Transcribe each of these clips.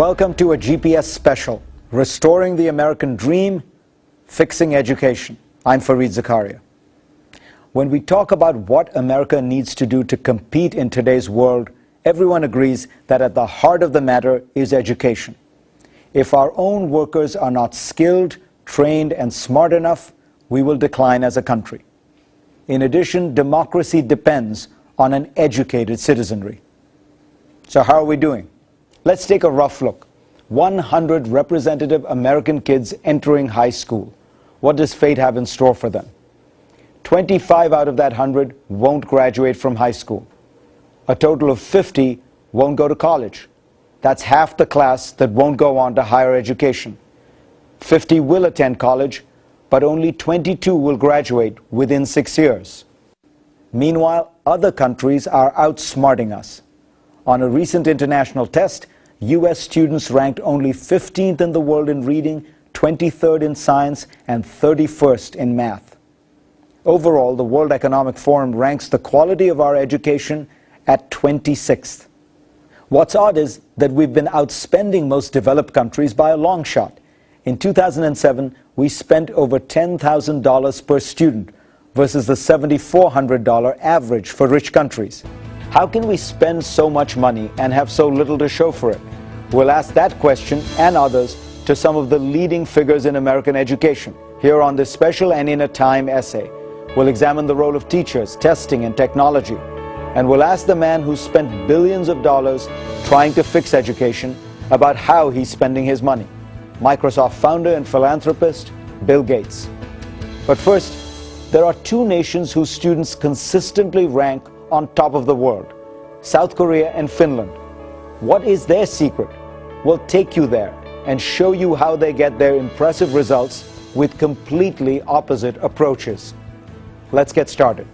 Welcome to a GPS special, Restoring the American Dream, Fixing Education. I'm Fareed Zakaria. When we talk about what America needs to do to compete in today's world, everyone agrees that at the heart of the matter is education. If our own workers are not skilled, trained, and smart enough, we will decline as a country. In addition, democracy depends on an educated citizenry. So how are we doing? Let's take a rough look. 100 representative American kids entering high school. What does fate have in store for them? 25 out of that 100 won't graduate from high school. A total of 50 won't go to college. That's half the class that won't go on to higher education. 50 will attend college, but only 22 will graduate within 6 years. Meanwhile, other countries are outsmarting us. On a recent international test, U.S. students ranked only 15th in the world in reading, 23rd in science, and 31st in math. Overall, the World Economic Forum ranks the quality of our education at 26th. What's odd is that we've been outspending most developed countries by a long shot. In 2007, we spent over $10,000 per student versus the $7,400 average for rich countries. How can we spend so much money and have so little to show for it? We'll ask that question and others to some of the leading figures in American education here on this special and in a time essay. We'll examine the role of teachers, testing, and technology. And we'll ask the man who spent billions of dollars trying to fix education about how he's spending his money. Microsoft founder and philanthropist, Bill Gates. But first, there are two nations whose students consistently rank on top of the world, South Korea and Finland. What is their secret? We'll take you there and show you how they get their impressive results with completely opposite approaches. Let's get started.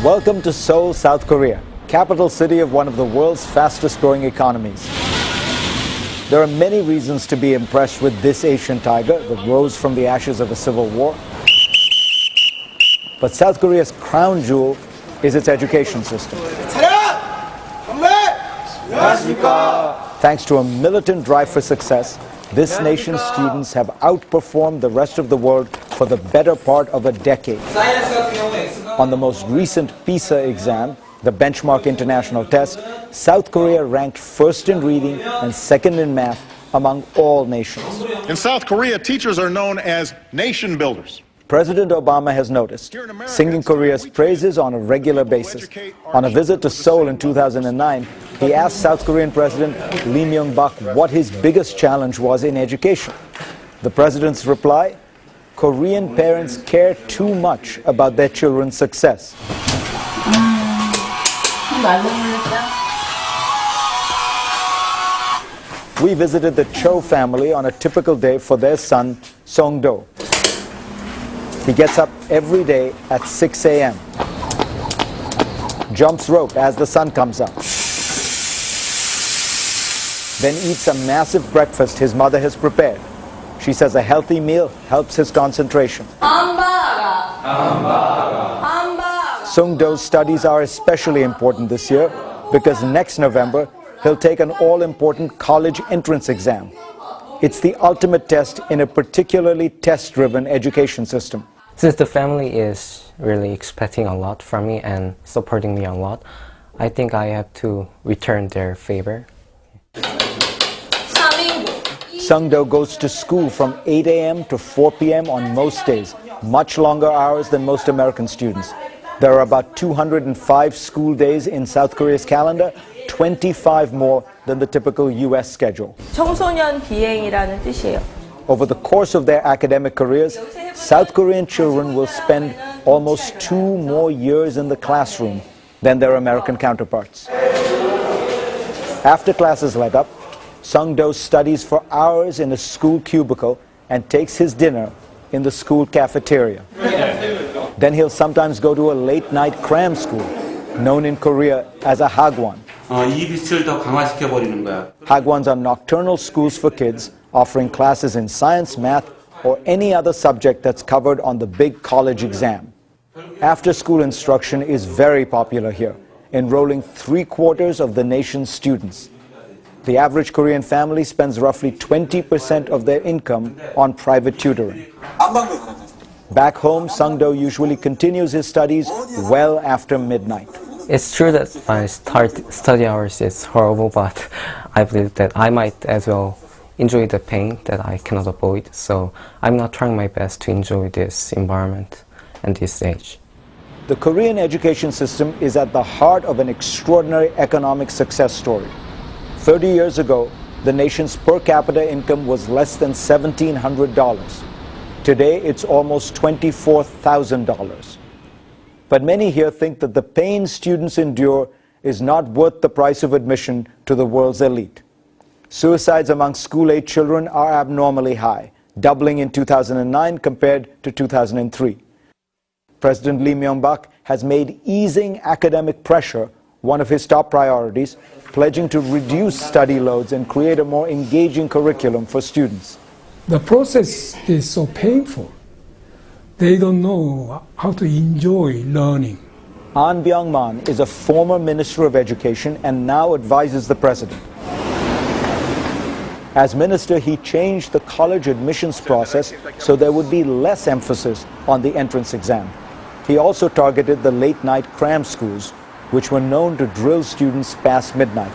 Welcome to Seoul, South Korea, capital city of one of the world's fastest growing economies. There are many reasons to be impressed with this Asian tiger that rose from the ashes of a civil war. But South Korea's crown jewel is its education system. Thanks to a militant drive for success, this nation's students have outperformed the rest of the world for the better part of a decade. On the most recent PISA exam, the benchmark international test, South Korea ranked first in reading and second in math among all nations. In South Korea, teachers are known as nation builders. President Obama has noticed, singing Korea's praises on a regular basis. On a visit to Seoul in 2009, he asked South Korean President Lee Myung-bak what his biggest challenge was in education. The president's reply: Korean parents care too much about their children's success. We visited the Cho family on a typical day for their son, Song-do. He gets up every day at 6 a.m., jumps rope as the sun comes up, then eats a massive breakfast his mother has prepared. She says a healthy meal helps his concentration. Sung-do's studies are especially important this year because next November he'll take an all-important college entrance exam. It's the ultimate test in a particularly test-driven education system. Since the family is really expecting a lot from me and supporting me a lot, I think I have to return their favor. Sung-do goes to school from 8 a.m. to 4 p.m. on most days, much longer hours than most American students. There are about 205 school days in South Korea's calendar, 25 more than the typical U.S. schedule. 청소년 비행이라는 뜻이에요. Over the course of their academic careers, South Korean children will spend almost 2 more years in the classroom than their American counterparts. After classes let up, Sung-do studies for hours in a school cubicle and takes his dinner in the school cafeteria. Then he'll sometimes go to a late-night cram school, known in Korea as a hagwon. 이 빛을 더 강화시켜 버리는 거야. Hagwons are nocturnal schools for kids offering classes in science, math, or any other subject that's covered on the big college exam. After-school instruction is very popular here, enrolling 3/4 of the nation's students. The average Korean family spends roughly 20% of their income on private tutoring. Back home, Sung-do usually continues his studies well after midnight. It's true that my study hours is horrible, but I believe that I might as well enjoy the pain that I cannot avoid. So I'm not trying my best to enjoy this environment and this age. The Korean education system is at the heart of an extraordinary economic success story. 30 years ago, the nation's per capita income was less than $1,700. Today, it's almost $24,000. But many here think that the pain students endure is not worth the price of admission to the world's elite. Suicides among school-age children are abnormally high, doubling in 2009 compared to 2003. President Lee Myung-bak has made easing academic pressure one of his top priorities, pledging to reduce study loads and create a more engaging curriculum for students. The process is so painful. They don't know how to enjoy learning. An Byung-man is a former Minister of Education and now advises the President. As minister, he changed the college admissions process so there would be less emphasis on the entrance exam. He also targeted the late-night cram schools, which were known to drill students past midnight.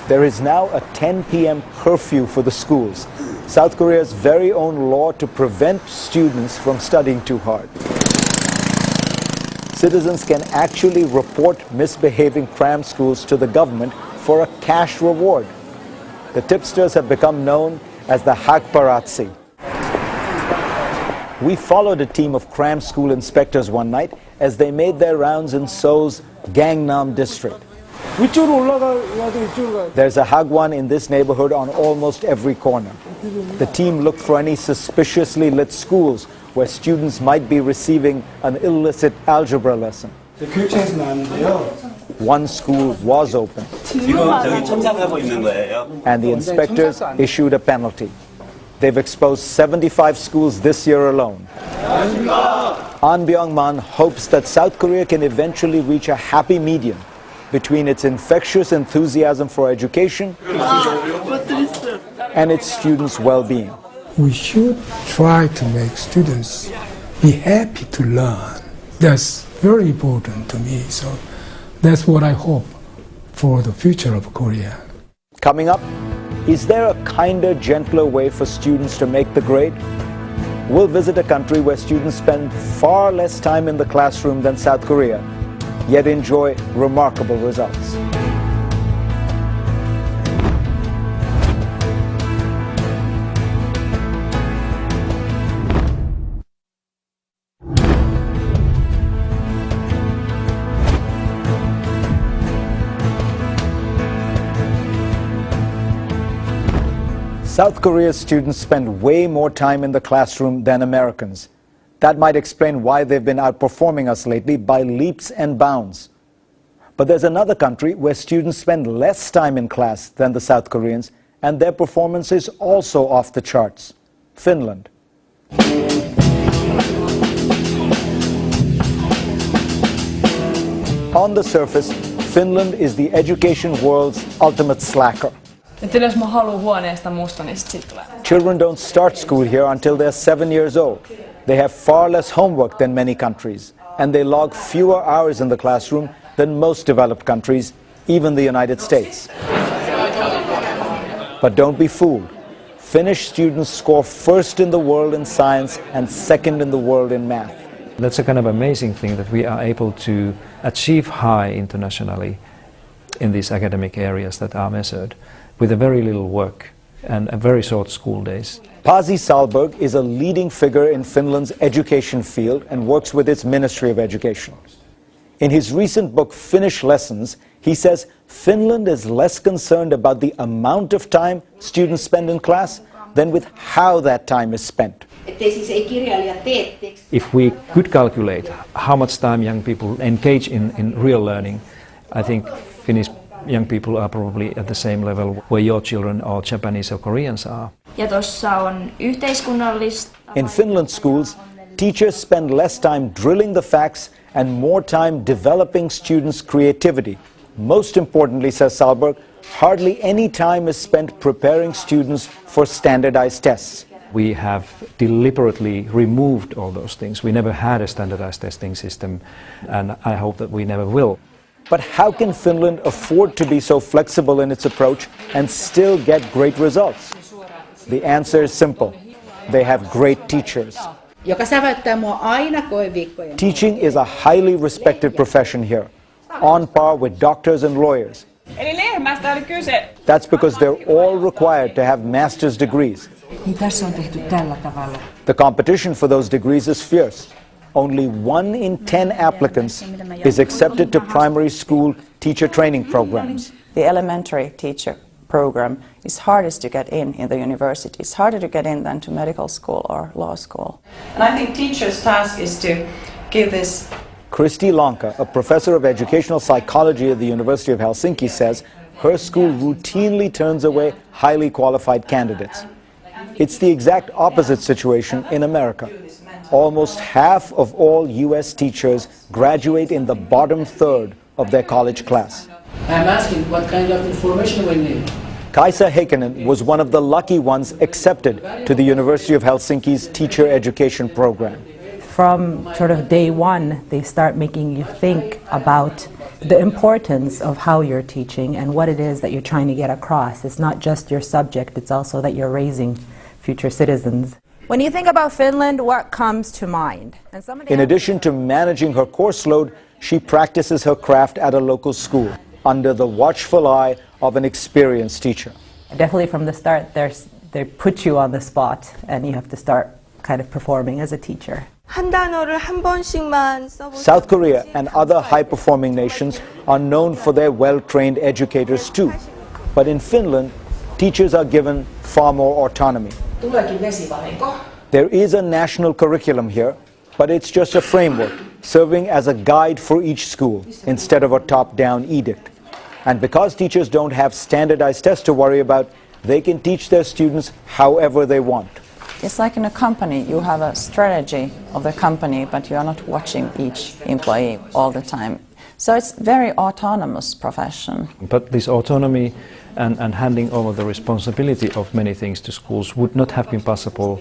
There is now a 10 p.m. curfew for the schools, South Korea's very own law to prevent students from studying too hard. Citizens can actually report misbehaving cram schools to the government for a cash reward. The tipsters have become known as the Hagparazzi. We followed a team of cram school inspectors one night as they made their rounds in Seoul's Gangnam district. There's a Hagwon in this neighborhood on almost every corner. The team looked for any suspiciously lit schools where students might be receiving an illicit algebra lesson. One school was open, and the inspectors issued a penalty. They've exposed 75 schools this year alone. An Byung-man hopes that South Korea can eventually reach a happy medium between its infectious enthusiasm for education and its students' well-being. We should try to make students be happy to learn. That's very important to me. So that's what I hope for the future of Korea. Coming up, is there a kinder, gentler way for students to make the grade? We'll visit a country where students spend far less time in the classroom than South Korea, yet enjoy remarkable results. South Korea's students spend way more time in the classroom than Americans. That might explain why they've been outperforming us lately by leaps and bounds. But there's another country where students spend less time in class than the South Koreans, and their performance is also off the charts: Finland. On the surface, Finland is the education world's ultimate slacker. Että jos mä haluan huoneesta musta, niin sit tulee. Children don't start school here until they're 7 years old. They have far less homework than many countries, and they log fewer hours in the classroom than most developed countries, even the United States. But don't be fooled. Finnish students score first in the world in science and second in the world in math. That's a kind of amazing thing that we are able to achieve high internationally in these academic areas that are measured with a very little work and a very short school days. Pasi Sahlberg is a leading figure in Finland's education field and works with its Ministry of Education. In his recent book, Finnish Lessons, he says Finland is less concerned about the amount of time students spend in class than with how that time is spent. If we could calculate how much time young people engage in real learning, I think Finnish young people are probably at the same level where your children or Japanese or Koreans are. Ja tuossa on yhteiskunnallista. In Finland schools, teachers spend less time drilling the facts and more time developing students' creativity. Most importantly, says Salberg, hardly any time is spent preparing students for standardized tests. We have deliberately removed all those things. We never had a standardized testing system, and I hope that we never will. But how can Finland afford to be so flexible in its approach and still get great results? The answer is simple. They have great teachers. Joka säväyttää mua aina koeviikkojen. Teaching is a highly respected profession here, on par with doctors and lawyers. Eli lehmästä oli kyse. That's because they're all required to have master's degrees. Niin tässä on tehty tällä tavalla. The competition for those degrees is fierce. Only 1 in 10 applicants is accepted to primary school teacher training programs. The elementary teacher program is hardest to get in the university. It's harder to get in than to medical school or law school. And I think teachers' task is to give this. Kristi Lanka, a professor of educational psychology at the University of Helsinki, says her school routinely turns away highly qualified candidates. It's the exact opposite situation in America. Almost half of all U.S. teachers graduate in the bottom third of their college class. I'm asking what kind of information we need. Kaisa Heikkinen was one of the lucky ones accepted to the University of Helsinki's teacher education program. From sort of day one, they start making you think about the importance of how you're teaching and what it is that you're trying to get across. It's not just your subject, it's also that you're raising future citizens. When you think about Finland, what comes to mind? In addition to managing her course load, she practices her craft at a local school under the watchful eye of an experienced teacher. Definitely from the start, they put you on the spot and you have to start kind of performing as a teacher. 한 단어를 한 번씩만 써보세요. South Korea and other high-performing nations are known for their well-trained educators too. But in Finland, teachers are given far more autonomy. Tuleekin vesivahinko. There is a national curriculum here, but it's just a framework, serving as a guide for each school instead of a top-down edict. And because teachers don't have standardized tests to worry about, they can teach their students however they want. It's like in a company, you have a strategy of the company, but you are not watching each employee all the time. So it's very autonomous profession. But this autonomy and handing over the responsibility of many things to schools would not have been possible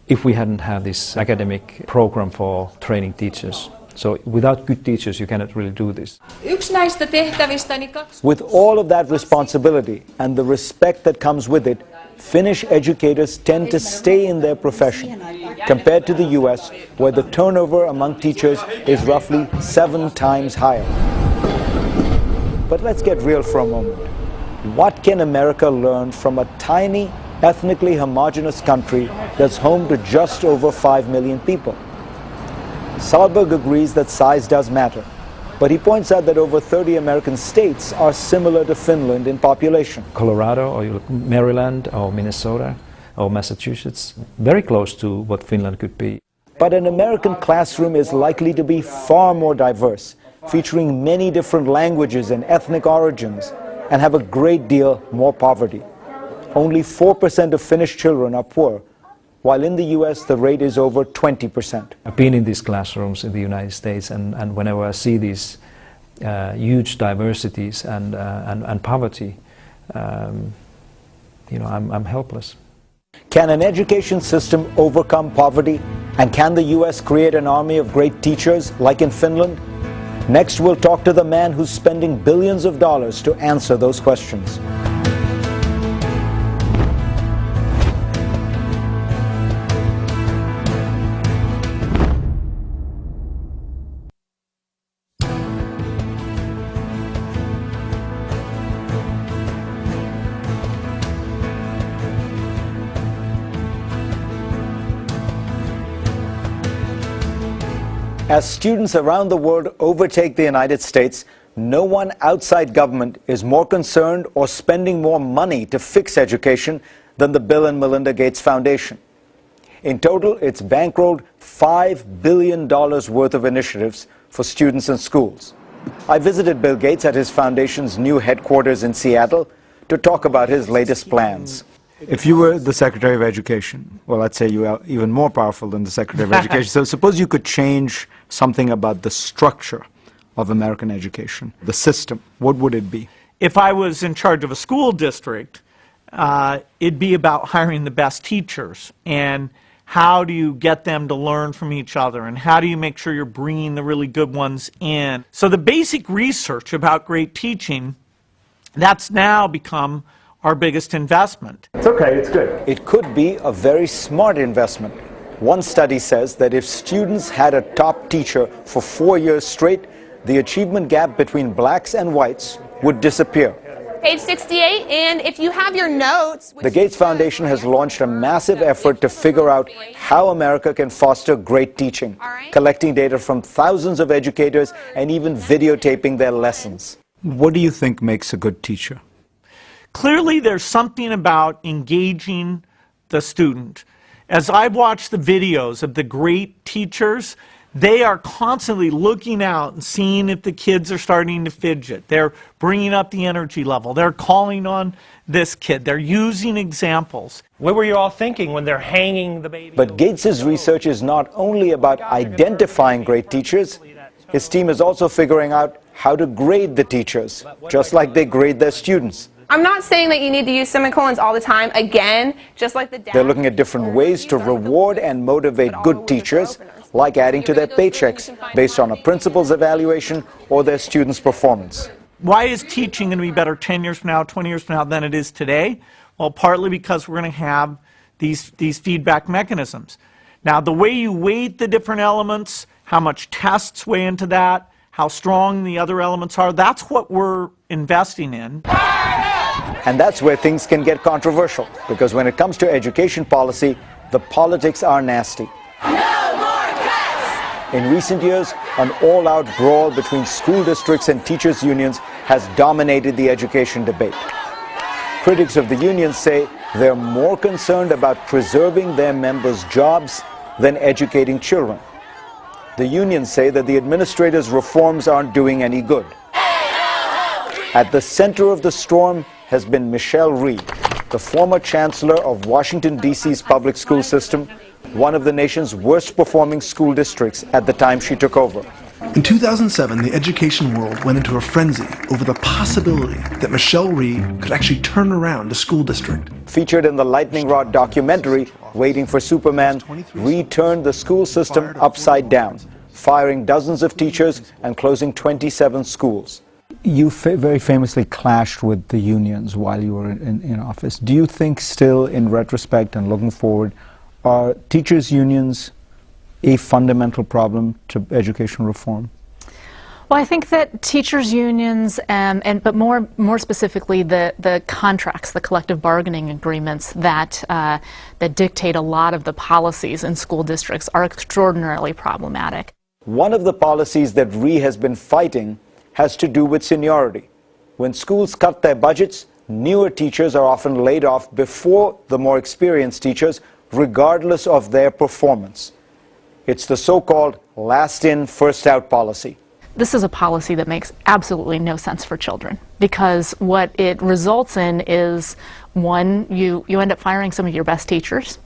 if we hadn't had this academic program for training teachers. So without good teachers, you cannot really do this. Yksi näistä tehtävistäni With all of that responsibility and the respect that comes with it, Finnish educators tend to stay in their profession, compared to the US, where the turnover among teachers is roughly 7 times higher. But let's get real for a moment. What can America learn from a tiny, ethnically homogeneous country that's home to just over 5 million people? Salberg agrees that size does matter, but he points out that over 30 American states are similar to Finland in population. Colorado, or you look Maryland, or Minnesota, or Massachusetts, very close to what Finland could be. But an American classroom is likely to be far more diverse, featuring many different languages and ethnic origins, and have a great deal more poverty. Only 4% of Finnish children are poor, while in the US the rate is over 20%. I've been in these classrooms in the United States, and whenever I see these huge diversities and poverty, I'm helpless. Can an education system overcome poverty? And can the US create an army of great teachers like in Finland? Next, we'll talk to the man who's spending billions of dollars to answer those questions. As students around the world overtake the United States, no one outside government is more concerned or spending more money to fix education than the Bill and Melinda Gates Foundation. In total, it's bankrolled $5 billion worth of initiatives for students and schools. I visited Bill Gates at his foundation's new headquarters in Seattle to talk about his latest plans. If you were the Secretary of Education, well, let's say you are even more powerful than the Secretary of Education, so suppose you could change something about the structure of American education, the system, what would it be? If I was in charge of a school district, it'd be about hiring the best teachers and how do you get them to learn from each other and how do you make sure you're bringing the really good ones in. So the basic research about great teaching, that's now become our biggest investment. It's okay, it's good. It could be a very smart investment. One study says that if students had a top teacher for 4 years straight, the achievement gap between blacks and whites would disappear. Page 68, and if you have your notes... The Gates Foundation has launched a massive effort to figure out how America can foster great teaching, collecting data from thousands of educators and even videotaping their lessons. What do you think makes a good teacher? Clearly there's something about engaging the student. As I've watched the videos of the great teachers, they are constantly looking out and seeing if the kids are starting to fidget. They're bringing up the energy level. They're calling on this kid. They're using examples. What were you all thinking when they're hanging the baby? But Gates's research is not only about identifying great teachers. His team is also figuring out how to grade the teachers, just like they grade their students. I'm not saying that you need to use semicolons all the time. Again, just like the... They're looking at different ways to reward and motivate good teachers, like adding to their paychecks based on a principal's evaluation or their students' performance. Why is teaching going to be better 10 years from now, 20 years from now than it is today? Well, partly because we're going to have these feedback mechanisms. Now, the way you weight the different elements, how much tests weigh into that, how strong the other elements are, that's what we're investing in. And that's where things can get controversial, because when it comes to education policy, the politics are nasty. No more cuts! In recent years, an all-out brawl between school districts and teachers' unions has dominated the education debate. Critics of the unions say they're more concerned about preserving their members' jobs than educating children. The unions say that the administrators' reforms aren't doing any good. At the center of the storm has been Michelle Rhee, the former chancellor of Washington, D.C.'s public school system, one of the nation's worst performing school districts at the time she took over. In 2007, the education world went into a frenzy over the possibility that Michelle Rhee could actually turn around a school district. Featured in the Lightning Rod documentary, Waiting for Superman, Rhee turned the school system upside down, firing dozens of teachers and closing 27 schools. You very famously clashed with the unions while you were in office. Do you think still, in retrospect and looking forward, are teachers' unions a fundamental problem to education reform? Well, I think that teachers' unions, but more specifically, the contracts, the collective bargaining agreements that dictate a lot of the policies in school districts are extraordinarily problematic. One of the policies that Rhee has been fighting has to do with seniority. When schools cut their budgets, newer teachers are often laid off before the more experienced teachers, regardless of their performance. It's the so-called last in, first out policy. This is a policy that makes absolutely no sense for children, because what it results in is, one, you end up firing some of your best teachers.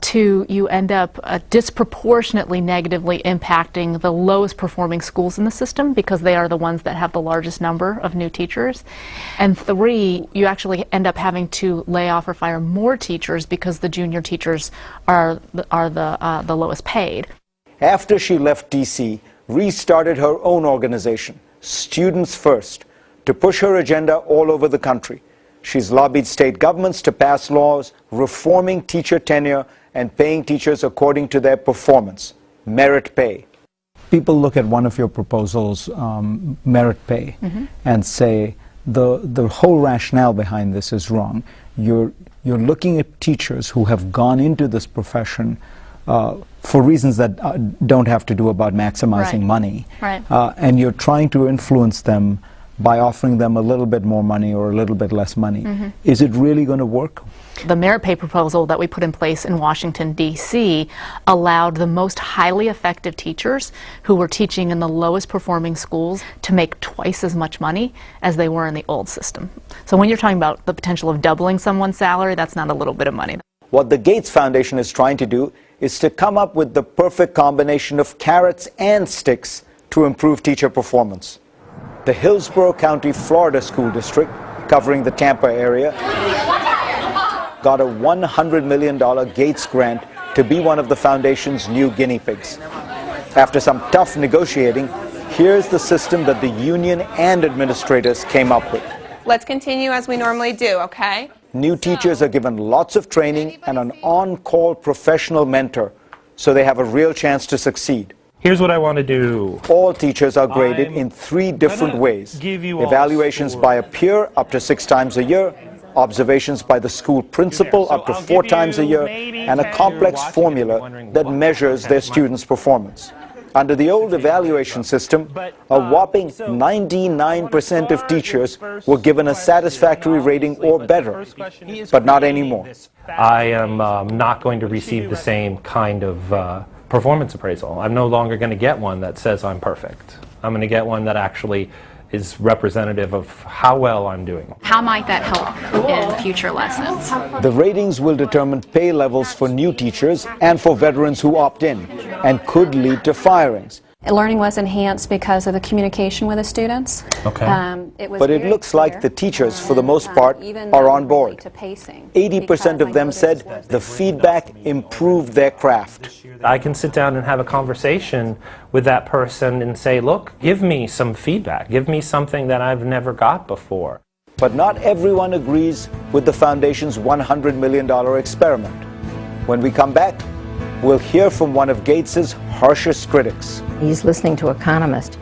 Two, you end up disproportionately negatively impacting the lowest performing schools in the system, because they are the ones that have the largest number of new teachers. And three, you actually end up having to lay off or fire more teachers because the junior teachers are the lowest paid. After she left D.C., Rhee started her own organization, Students First, to push her agenda all over the country. She's lobbied state governments to pass laws reforming teacher tenure and paying teachers according to their performance, merit pay. People look at one of your proposals, merit pay, and say the whole rationale behind this is wrong. You're looking at teachers who have gone into this profession for reasons that don't have to do about maximizing money, and you're trying to influence them by offering them a little bit more money or a little bit less money. Is it really going to work? The merit pay proposal that we put in place in Washington, D.C. allowed the most highly effective teachers who were teaching in the lowest performing schools to make twice as much money as they were in the old system. So when you're talking about the potential of doubling someone's salary, that's not a little bit of money. What the Gates Foundation is trying to do is to come up with the perfect combination of carrots and sticks to improve teacher performance. The Hillsborough County, Florida School District, covering the Tampa area, got a $100 million Gates grant to be one of the foundation's new guinea pigs. After some tough negotiating, here's the system that the union and administrators came up with. Let's continue as we normally do, okay? New teachers are given lots of training and an on-call professional mentor, so they have a real chance to succeed. Here's what I want to do. All teachers are graded in 3 different ways. Evaluations by a peer up to 6 times a year, observations by the school principal up to 4 times a year, and a complex formula that measures their students' performance. Under the old evaluation system, a whopping 99% of teachers were given a satisfactory rating or better, but not anymore. I am not going to receive the same kind of performance appraisal. I'm no longer going to get one that says I'm perfect. I'm going to get one that actually is representative of how well I'm doing. How might that help in future lessons? The ratings will determine pay levels for new teachers and for veterans who opt in, and could lead to firings. Learning was enhanced because of the communication with the students. Okay. But it looks like the teachers, for the most part, are on board. 80% of them said the feedback improved their craft. I can sit down and have a conversation with that person and say, look, give me some feedback. Give me something that I've never got before. But not everyone agrees with the Foundation's $100 million experiment. When we come back, we'll hear from one of Gates's harshest critics. He's listening to economists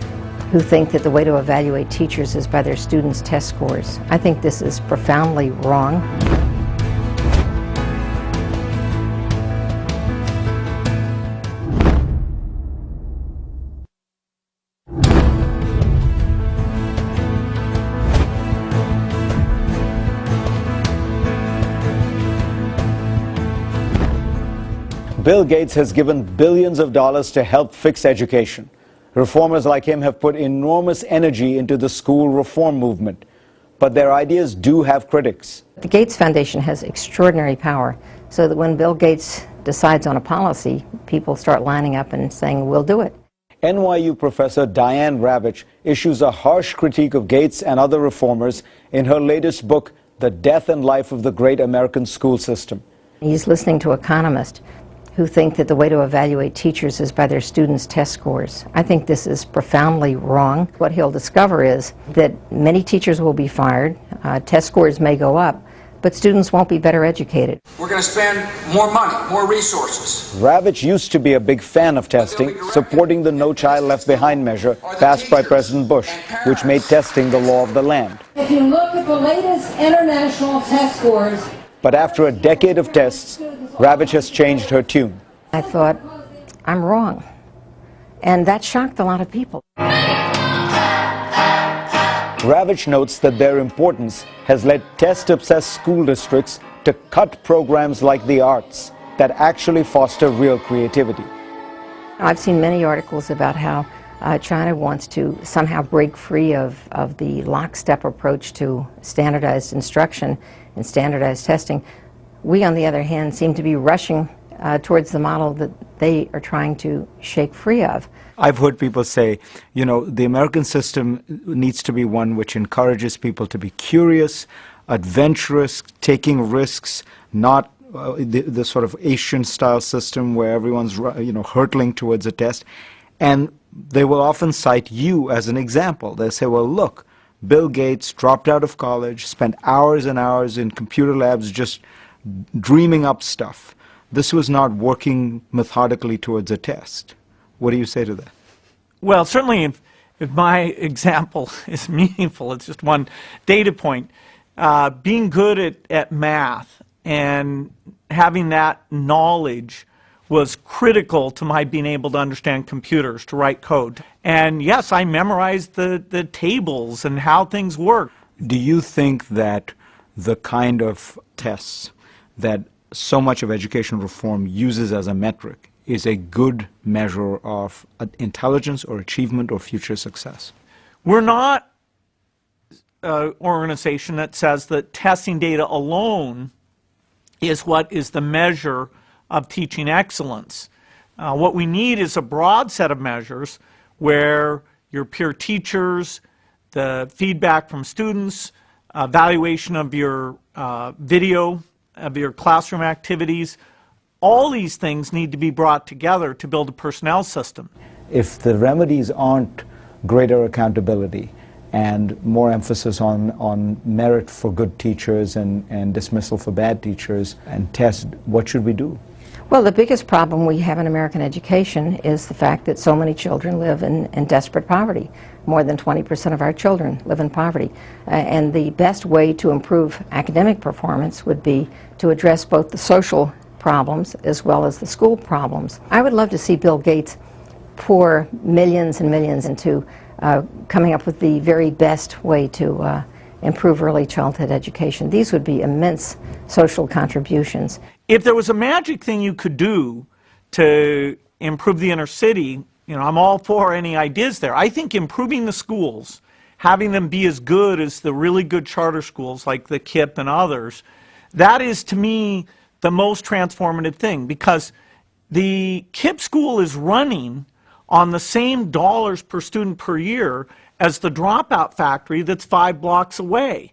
who think that the way to evaluate teachers is by their students' test scores. I think this is profoundly wrong. Bill Gates has given billions of dollars to help fix education. Reformers like him have put enormous energy into the school reform movement. But their ideas do have critics. The Gates Foundation has extraordinary power, so that when Bill Gates decides on a policy, people start lining up and saying, we'll do it. NYU professor Diane Ravitch issues a harsh critique of Gates and other reformers in her latest book, The Death and Life of the Great American School System. He's listening to economists who think that the way to evaluate teachers is by their students' test scores. I think this is profoundly wrong. What he'll discover is that many teachers will be fired, test scores may go up, but students won't be better educated. We're going to spend more money, more resources. Ravitch used to be a big fan of testing, supporting the No Child Left Behind measure passed by President Bush, which made testing the law of the land. If you look at the latest international test scores, but after a decade of tests, Ravitch has changed her tune. I thought, I'm wrong. And that shocked a lot of people. Ravitch notes that their importance has led test-obsessed school districts to cut programs like the arts that actually foster real creativity. I've seen many articles about how China wants to somehow break free of the lockstep approach to standardized instruction and standardized testing. We, on the other hand, seem to be rushing towards the model that they are trying to shake free of. I've heard people say, you know, the American system needs to be one which encourages people to be curious, adventurous, taking risks, not the sort of Asian-style system where everyone's, hurtling towards a test. And they will often cite you as an example. They'll say, well, look, Bill Gates dropped out of college, spent hours and hours in computer labs just dreaming up stuff. This was not working methodically towards a test. What do you say to that? Well, certainly if my example is meaningful, it's just one data point. Being good at math and having that knowledge was critical to my being able to understand computers, to write code. And yes, I memorized the tables and how things work. Do you think that the kind of tests that so much of education reform uses as a metric is a good measure of intelligence or achievement or future success? We're not an organization that says that testing data alone is what is the measure of teaching excellence. What we need is a broad set of measures where your peer teachers, the feedback from students, evaluation of your video, of your classroom activities, all these things need to be brought together to build a personnel system. If the remedies aren't greater accountability and more emphasis on merit for good teachers and dismissal for bad teachers and tests, what should we do? Well, the biggest problem we have in American education is the fact that so many children live in desperate poverty. More than 20% of our children live in poverty. And the best way to improve academic performance would be to address both the social problems as well as the school problems. I would love to see Bill Gates pour millions and millions into coming up with the very best way to improve early childhood education. These would be immense social contributions. If there was a magic thing you could do to improve the inner city, I'm all for any ideas there. I think improving the schools, having them be as good as the really good charter schools like the KIPP and others, that is to me the most transformative thing, because the KIPP school is running on the same dollars per student per year as the dropout factory that's 5 blocks away.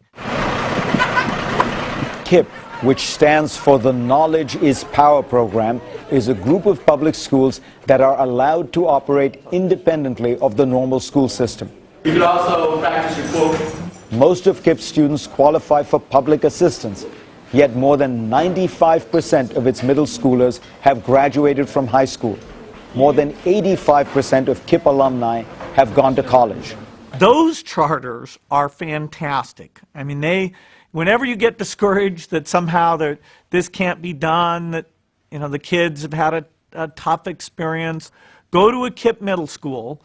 KIPP, which stands for the Knowledge is Power program, is a group of public schools that are allowed to operate independently of the normal school system. You can also practice your quote. Most of KIPP students qualify for public assistance, yet more than 95% of its middle schoolers have graduated from high school. More than 85% of KIPP alumni have gone to college. Those charters are fantastic. I mean, whenever you get discouraged that somehow this can't be done, that the kids have had a tough experience, go to a KIPP middle school,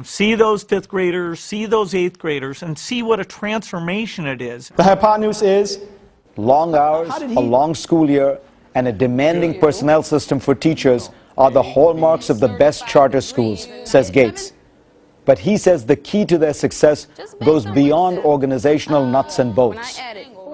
see those 5th graders, see those 8th graders, and see what a transformation it is. The hypotenuse is long hours, a long school year, and a demanding personnel system for teachers are the hallmarks of the best charter schools, says Gates. But he says the key to their success goes beyond organizational nuts and bolts.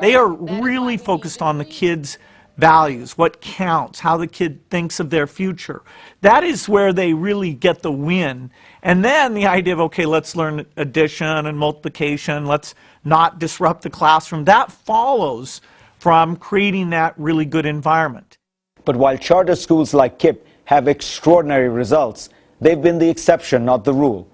They are really focused on the kids' values, what counts, how the kid thinks of their future. That is where they really get the win. And then the idea of, okay, let's learn addition and multiplication, let's not disrupt the classroom, that follows from creating that really good environment. But while charter schools like KIPP have extraordinary results, they've been the exception, not the rule.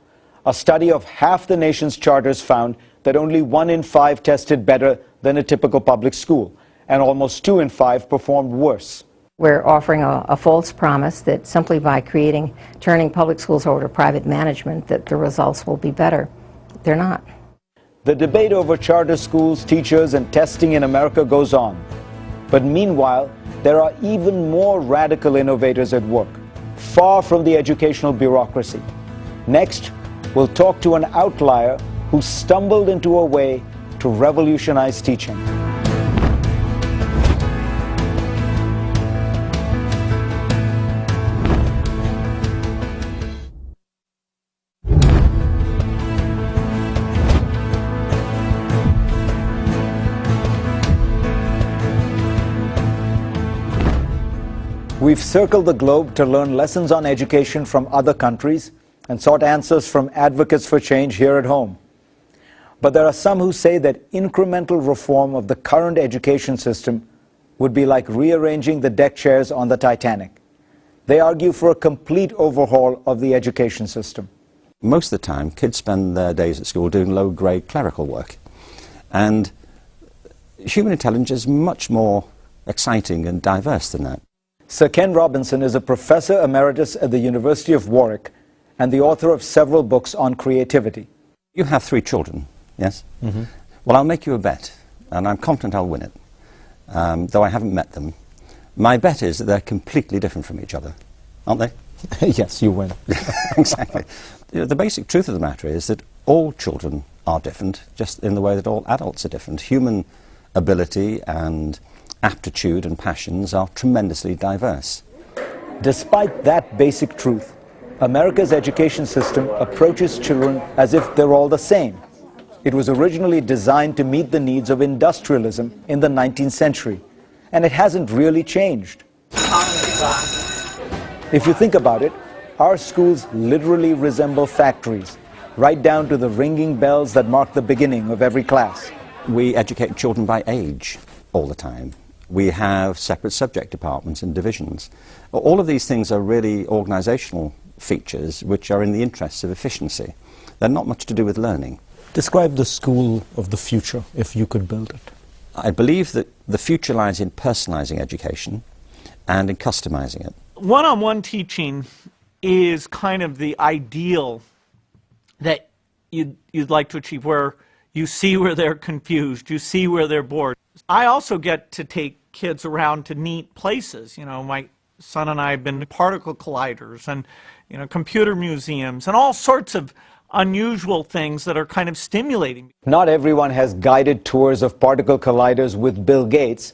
A study of half the nation's charters found that only 1 in 5 tested better than a typical public school, and almost 2 in 5 performed worse. We're offering a false promise that simply by turning public schools over to private management, that the results will be better. They're not. The debate over charter schools, teachers, and testing in America goes on. But meanwhile, there are even more radical innovators at work, far from the educational bureaucracy. Next, we'll talk to an outlier who stumbled into a way to revolutionize teaching. We've circled the globe to learn lessons on education from other countries and sought answers from advocates for change here at home. But there are some who say that incremental reform of the current education system would be like rearranging the deck chairs on the Titanic. They argue for a complete overhaul of the education system. Most of the time, kids spend their days at school doing low-grade clerical work. And human intelligence is much more exciting and diverse than that. Sir Ken Robinson is a professor emeritus at the University of Warwick and the author of several books on creativity. You have 3 children, yes? Mm-hmm. Well, I'll make you a bet, and I'm confident I'll win it, though I haven't met them. My bet is that they're completely different from each other, aren't they? Yes, you win. Exactly. The basic truth of the matter is that all children are different, just in the way that all adults are different. Human ability and aptitude and passions are tremendously diverse. Despite that basic truth, America's education system approaches children as if they're all the same. It was originally designed to meet the needs of industrialism in the 19th century, and it hasn't really changed. If you think about it, our schools literally resemble factories, right down to the ringing bells that mark the beginning of every class. We educate children by age all the time. We have separate subject departments and divisions. All of these things are really organizational features which are in the interests of efficiency. They're not much to do with learning. Describe the school of the future, if you could build it. I believe that the future lies in personalizing education and in customizing it. One-on-one teaching is kind of the ideal that you'd like to achieve, where you see where they're confused, you see where they're bored. I also get to take kids around to neat places. You know, my son and I have been to particle colliders and, you know, computer museums and all sorts of unusual things that are kind of stimulating. Not everyone has guided tours of particle colliders with Bill Gates,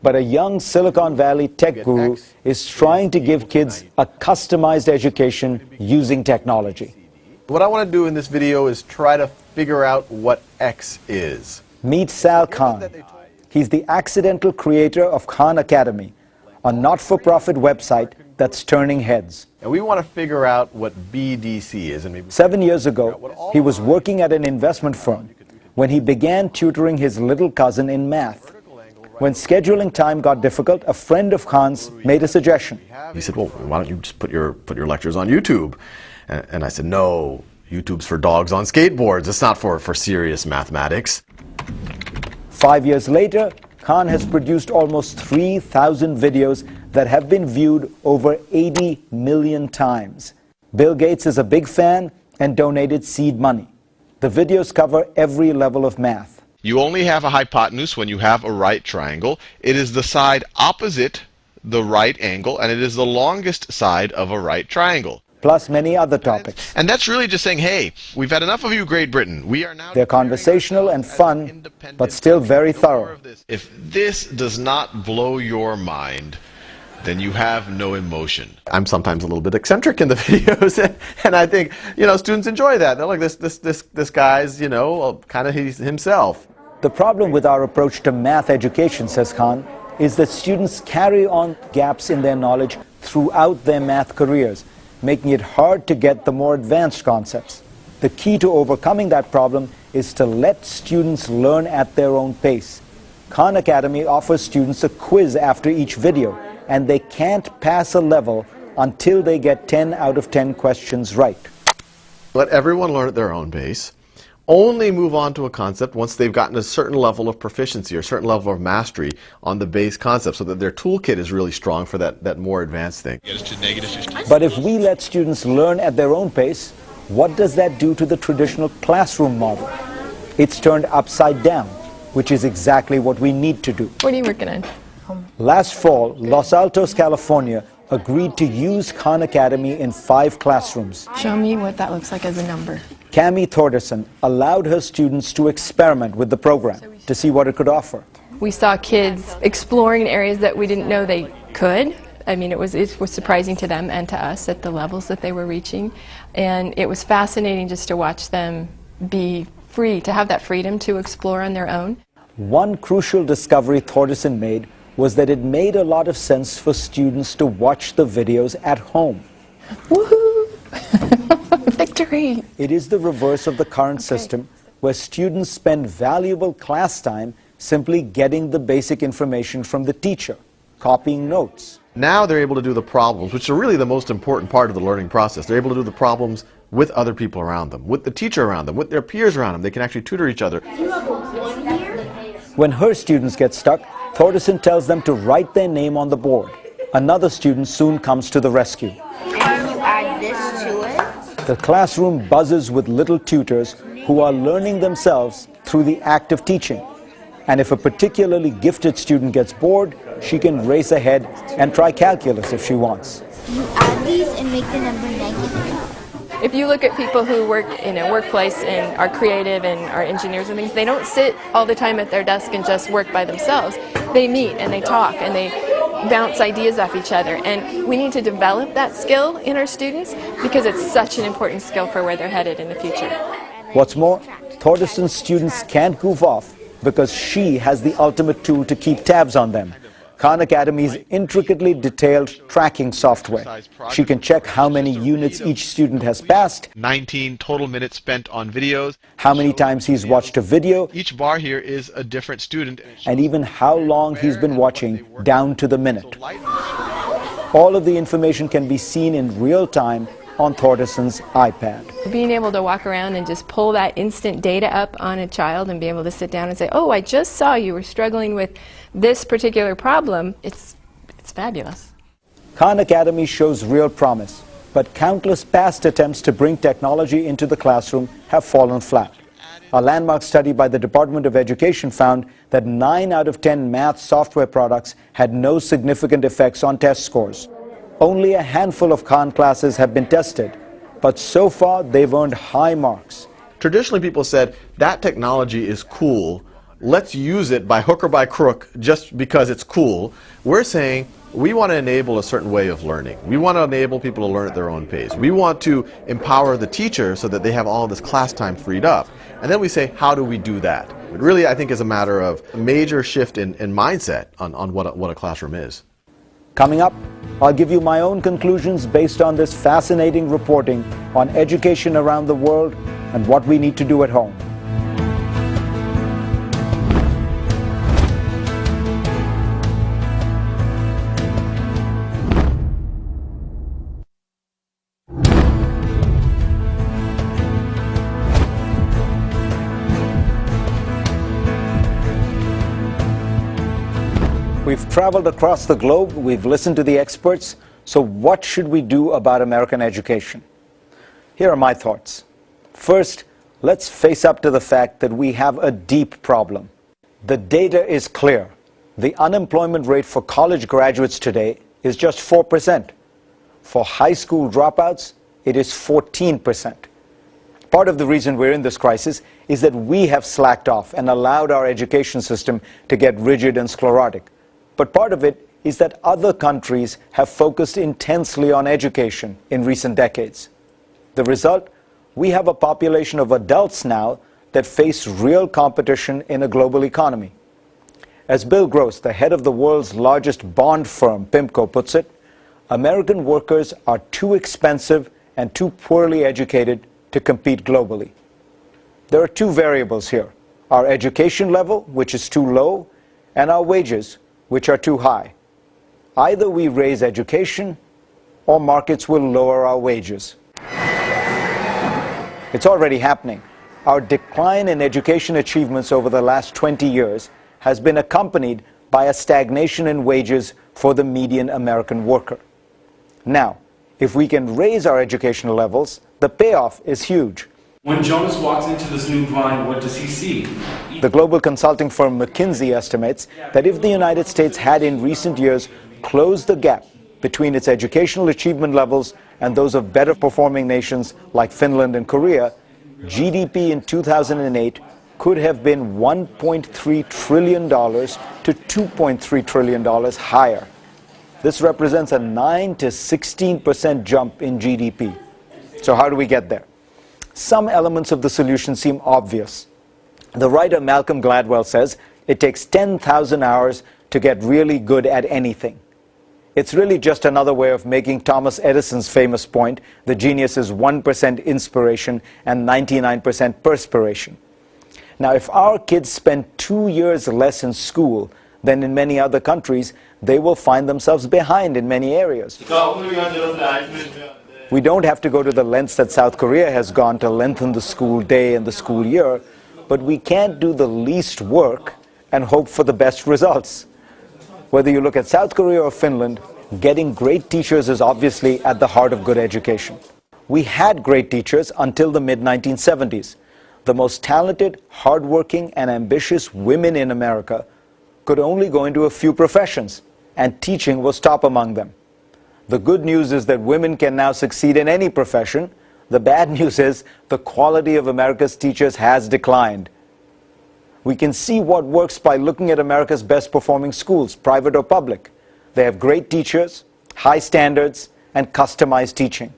but a young Silicon Valley tech guru is trying to give kids a customized education using technology. What I want to do in this video is try to figure out what X is. Meet Sal Khan. He's the accidental creator of Khan Academy, a not-for-profit website that's turning heads. And we want to figure out what BDC is. And maybe 7 years ago, he was working at an investment firm when he began tutoring his little cousin in math. When scheduling time got difficult, a friend of Khan's made a suggestion. He said, well, why don't you just put your lectures on YouTube? And I said, no, YouTube's for dogs on skateboards. It's not for serious mathematics. 5 years later, Khan has produced almost 3,000 videos that have been viewed over 80 million times. Bill Gates is a big fan and donated seed money. The videos cover every level of math. You only have a hypotenuse when you have a right triangle. It is the side opposite the right angle, and it is the longest side of a right triangle. Plus many other topics. And that's really just saying, hey, we've had enough of you, Great Britain. We are now... They're conversational and fun, but still very thorough. If this does not blow your mind, then you have no emotion. I'm sometimes a little bit eccentric in the videos, and I think, you know, students enjoy that. They're like, this guy's, you know, kind of himself. The problem with our approach to math education, says Khan, is that students carry on gaps in their knowledge throughout their math careers, making it hard to get the more advanced concepts. The key to overcoming that problem is to let students learn at their own pace. Khan Academy offers students a quiz after each video, and they can't pass a level until they get 10 out of 10 questions right. Let everyone learn at their own pace. Only move on to a concept once they've gotten a certain level of proficiency or a certain level of mastery on the base concept, so that their toolkit is really strong for that more advanced thing. But if we let students learn at their own pace, what does that do to the traditional classroom model? It's turned upside down, which is exactly what we need to do. What are you working on? Last fall, Los Altos, California, agreed to use Khan Academy in 5 classrooms. Show me what that looks like as a number. Cami Thorderson allowed her students to experiment with the program to see what it could offer. We saw kids exploring areas that we didn't know they could. I mean, it was surprising to them and to us at the levels that they were reaching. And it was fascinating just to watch them be free, to have that freedom to explore on their own. One crucial discovery Thorderson made was that it made a lot of sense for students to watch the videos at home. Woohoo! Victory! It is the reverse of the current system, where students spend valuable class time simply getting the basic information from the teacher, copying notes. Now they're able to do the problems, which are really the most important part of the learning process. They're able to do the problems with other people around them, with the teacher around them, with their peers around them. They can actually tutor each other. When her students get stuck, Thorderson tells them to write their name on the board. Another student soon comes to the rescue. Add this to it. The classroom buzzes with little tutors who are learning themselves through the act of teaching. And if a particularly gifted student gets bored, she can race ahead and try calculus if she wants. You add these and make the number negative. If you look at people who work in a workplace and are creative and are engineers and things, they don't sit all the time at their desk and just work by themselves. They meet and they talk and they bounce ideas off each other. And we need to develop that skill in our students because it's such an important skill for where they're headed in the future. What's more, Thordarson's students can't goof off because she has the ultimate tool to keep tabs on them. Khan Academy's intricately detailed tracking software. She can check how many units each student has passed, 19 total minutes spent on videos, how many times he's watched a video, each bar here is a different student, and even how long he's been watching down to the minute. All of the information can be seen in real time on Thordarson's iPad. Being able to walk around and just pull that instant data up on a child and be able to sit down and say, oh, I just saw you were struggling with this particular problem, it's fabulous. Khan Academy shows real promise, but countless past attempts to bring technology into the classroom have fallen flat. A landmark study by the Department of Education found that 9 out of 10 math software products had no significant effects on test scores. Only a handful of Khan classes have been tested, but so far they've earned high marks. Traditionally, people said that technology is cool. Let's use it by hook or by crook just because it's cool. We're saying we want to enable a certain way of learning. We want to enable people to learn at their own pace. We want to empower the teacher so that they have all this class time freed up. And then we say, how do we do that? It really, I think, is a matter of a major shift in mindset on what a classroom is. Coming up, I'll give you my own conclusions based on this fascinating reporting on education around the world and what we need to do at home. We've traveled across the globe, we've listened to the experts, so what should we do about American education? Here are my thoughts. First, let's face up to the fact that we have a deep problem. The data is clear. The unemployment rate for college graduates today is just 4%. For high school dropouts, it is 14%. Part of the reason we're in this crisis is that we have slacked off and allowed our education system to get rigid and sclerotic. But part of it is that other countries have focused intensely on education in recent decades. The result? We have a population of adults now that face real competition in a global economy. As Bill Gross, the head of the world's largest bond firm, PIMCO, puts it, American workers are too expensive and too poorly educated to compete globally. There are two variables here: our education level, which is too low, and our wages, which are too high. Either we raise education or markets will lower our wages. It's already happening. Our decline in education achievements over the last 20 years has been accompanied by a stagnation in wages for the median American worker. Now, if we can raise our educational levels, the payoff is huge. When Jonas walks into this new grind, what does he see? The global consulting firm McKinsey estimates that if the United States had in recent years closed the gap between its educational achievement levels and those of better performing nations like Finland and Korea, GDP in 2008 could have been $1.3 trillion to $2.3 trillion higher. This represents a 9 to 16% jump in GDP. So how do we get there? Some elements of the solution seem obvious. The writer Malcolm Gladwell says it takes 10,000 hours to get really good at anything. It's really just another way of making Thomas Edison's famous point, the genius is 1% inspiration and 99% perspiration. Now, if our kids spend 2 years less in school than in many other countries, they will find themselves behind in many areas. We don't have to go to the lengths that South Korea has gone to lengthen the school day and the school year, but we can't do the least work and hope for the best results. Whether you look at South Korea or Finland, getting great teachers is obviously at the heart of good education. We had great teachers until the mid-1970s. The most talented, hardworking, and ambitious women in America could only go into a few professions: and teaching was top among them. The good news is that women can now succeed in any profession. The bad news is the quality of America's teachers has declined. We can see what works by looking at America's best performing schools, private or public. They have great teachers, high standards, and customized teaching.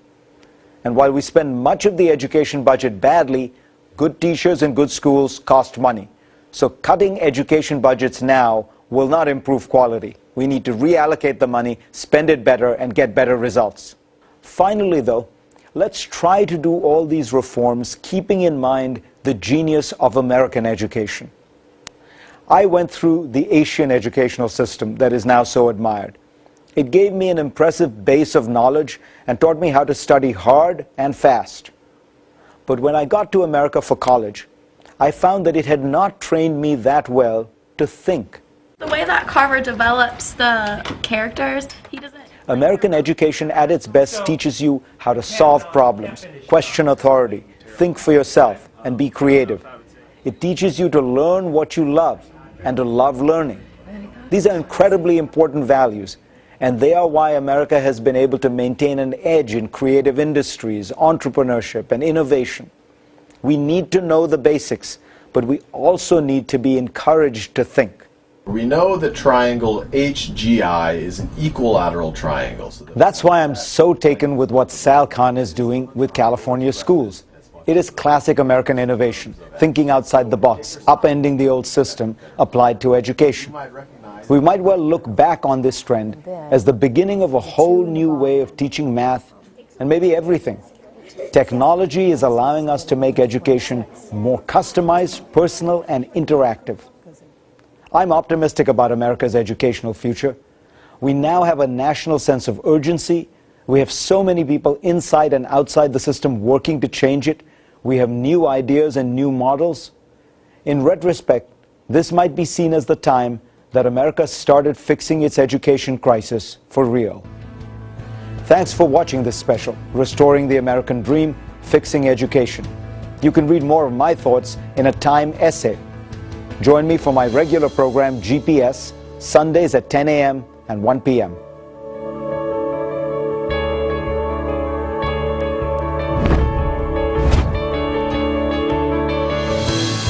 And while we spend much of the education budget badly, good teachers and good schools cost money. So cutting education budgets now will not improve quality. We need to reallocate the money, spend it better, and get better results. Finally, though, let's try to do all these reforms keeping in mind the genius of American education. I went through the Asian educational system that is now so admired. It gave me an impressive base of knowledge and taught me how to study hard and fast. But when I got to America for college, I found that it had not trained me that well to think. The way that Carver develops the characters, he doesn't... American education at its best teaches you how to solve problems, question authority, think for yourself, and be creative. It teaches you to learn what you love and to love learning. These are incredibly important values, and they are why America has been able to maintain an edge in creative industries, entrepreneurship, and innovation. We need to know the basics, but we also need to be encouraged to think. We know that triangle HGI is an equilateral triangle. That's why I'm so taken with what Sal Khan is doing with California schools. It is classic American innovation, thinking outside the box, upending the old system applied to education. We might well look back on this trend as the beginning of a whole new way of teaching math and maybe everything. Technology is allowing us to make education more customized, personal, and interactive. I'm optimistic about America's educational future. We now have a national sense of urgency. We have so many people inside and outside the system working to change it. We have new ideas and new models. In retrospect, this might be seen as the time that America started fixing its education crisis for real. Thanks for watching this special, Restoring the American Dream, Fixing Education. You can read more of my thoughts in a Time essay. Join me for my regular program, GPS, Sundays at 10 a.m. and 1 p.m.